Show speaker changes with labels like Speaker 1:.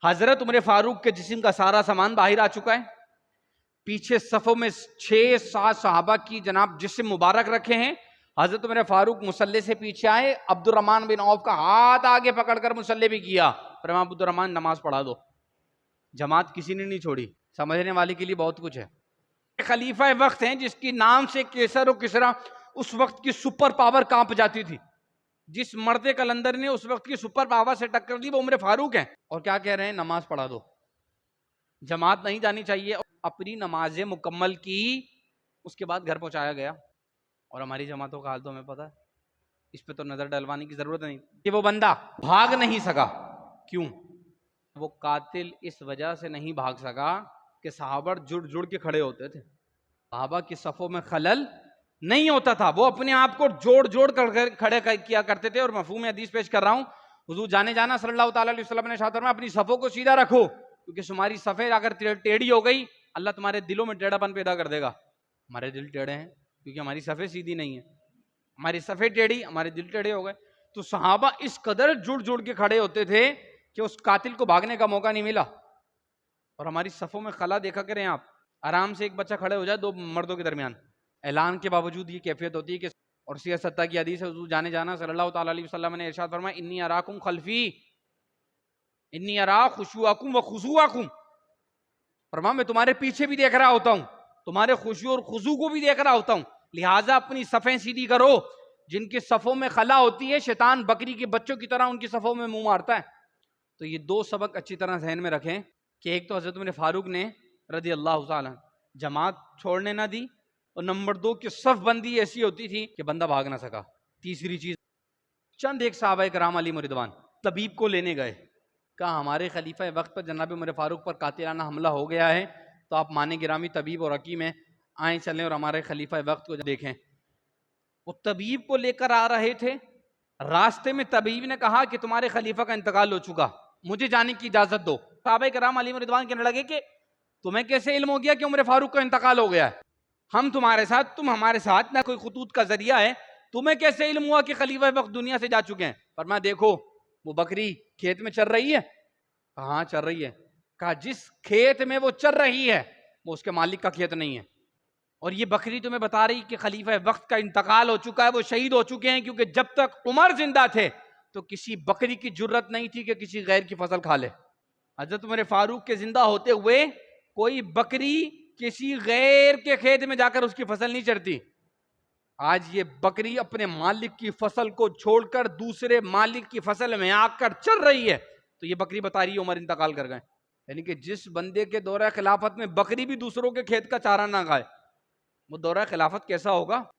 Speaker 1: حضرت عمر فاروق کے جسم کا سارا سامان باہر آ چکا ہے، پیچھے صفوں میں 6-7 صحابہ کی جناب جسم مبارک رکھے ہیں. حضرت عمر فاروق مصلی سے پیچھے آئے، عبد الرحمن بن عوف کا ہاتھ آگے پکڑ کر مصلی بھی کیا. فرمایا عبد الرحمن نماز پڑھا دو. جماعت کسی نے نہیں چھوڑی. سمجھنے والے کے لیے بہت کچھ ہے. خلیفہ وقت ہیں جس کی نام سے کیسر و کسرا اس وقت کی سپر پاور کانپ جاتی تھی. جس مرد کلندر نے اس وقت کی سپر پاور سے ٹکر دی وہ عمر فاروق ہیں. اور کیا کہہ رہے ہیں؟ نماز پڑھا دو. جماعت نہیں جانی چاہیے. اپنی نمازیں مکمل کی، اس کے بعد گھر پہنچایا گیا. اور ہماری جماعتوں کا حال تو ہمیں پتہ ہے، اس پہ تو نظر ڈلوانے کی ضرورت نہیں. کہ وہ بندہ بھاگ نہیں سکا. کیوں؟ وہ قاتل اس وجہ سے نہیں بھاگ سکا کہ صحابہ جڑ کے کھڑے ہوتے تھے. صحابہ کی صفوں میں خلل نہیں ہوتا تھا. وہ اپنے آپ کو جوڑ کر کھڑے کیا کرتے تھے. اور مفہوم حدیث پیش کر رہا ہوں. حضور جانے جانا صلی اللہ تعالیٰ علیہ وسلم نے ارشاد فرمایا اپنی صفوں کو سیدھا رکھو، کیونکہ تمہاری صفیں اگر ٹیڑھی ہو گئی اللہ تمہارے دلوں میں ٹیڑھا پن پیدا کر دے گا. ہمارے دل ٹیڑھے ہیں کیونکہ ہماری صفیں سیدھی نہیں ہیں. ہماری صفیں ٹیڑھی، ہمارے دل ٹیڑھے ہو گئے. تو صحابہ اس قدر جڑ کے کھڑے ہوتے تھے کہ اس قاتل کو بھاگنے کا موقع نہیں ملا. اور ہماری صفوں میں خلا دیکھا کریں آپ. آرام سے ایک بچہ کھڑے ہو جائے دو مردوں کے درمیان، اعلان کے باوجود یہ کیفیت ہوتی ہے کہ اور سیاست ستہ کی حدیث ہے حضور جانے جانا صلی اللہ تعالیٰ علیہ وسلم نے ارشاد فرمایا انی اراکم خلفی انی ارا خشوعکم و خضوعکم. فرمایا میں تمہارے پیچھے بھی دیکھ رہا ہوتا ہوں، تمہارے خشوع اور خضوع کو بھی دیکھ رہا ہوتا ہوں. لہٰذا اپنی صفیں سیدھی کرو. جن کی صفوں میں خلا ہوتی ہے شیطان بکری کے بچوں کی طرح ان کی صفوں میں منہ مارتا ہے. تو یہ دو سبق اچھی طرح ذہن میں رکھیں کہ ایک تو حضرت عمر فاروق نے رضی اللہ تعالیٰ جماعت چھوڑنے نہ دی، اور نمبر 2 کہ صف بندی ایسی ہوتی تھی کہ بندہ بھاگ نہ سکا. تیسری چیز، چند ایک صحابہ کرام علیہم رضوان طبیب کو لینے گئے. کہا ہمارے خلیفہ وقت پر جناب عمر فاروق پر قاتلانہ حملہ ہو گیا ہے، تو آپ مان گرامی طبیب اور حکیم ہیں، آئیں چلیں اور ہمارے خلیفہ وقت کو دیکھیں. وہ طبیب کو لے کر آ رہے تھے. راستے میں طبیب نے کہا کہ تمہارے خلیفہ کا انتقال ہو چکا، مجھے جانے کی اجازت دو. صحابہ کرام علیہم رضوان کہنے لگے کہ تمہیں کیسے علم ہو گیا کہ عمر فاروق کا انتقال ہو گیا ہے؟ ہم تمہارے ساتھ، تم ہمارے ساتھ، نہ کوئی خطوط کا ذریعہ ہے، تمہیں کیسے علم ہوا کہ خلیفہ وقت دنیا سے جا چکے ہیں؟ فرمایا دیکھو وہ بکری کھیت میں چر رہی ہے. ہاں چر رہی ہے. کہا جس کھیت میں وہ چر رہی ہے وہ اس کے مالک کا کھیت نہیں ہے. اور یہ بکری تمہیں بتا رہی کہ خلیفہ وقت کا انتقال ہو چکا ہے، وہ شہید ہو چکے ہیں، کیونکہ جب تک عمر زندہ تھے تو کسی بکری کی جرت نہیں تھی کہ کسی غیر کی فصل کھا لے. حضرت عمر فاروق کے زندہ ہوتے ہوئے کوئی بکری کسی غیر کے کھیت میں جا کر اس کی فصل نہیں چرتی. آج یہ بکری اپنے مالک کی فصل کو چھوڑ کر دوسرے مالک کی فصل میں آ کر چر رہی ہے. تو یہ بکری بتا رہی ہے عمر انتقال کر گئے. یعنی کہ جس بندے کے دورہ خلافت میں بکری بھی دوسروں کے کھیت کا چارہ نہ کھائے، وہ دورہ خلافت کیسا ہوگا؟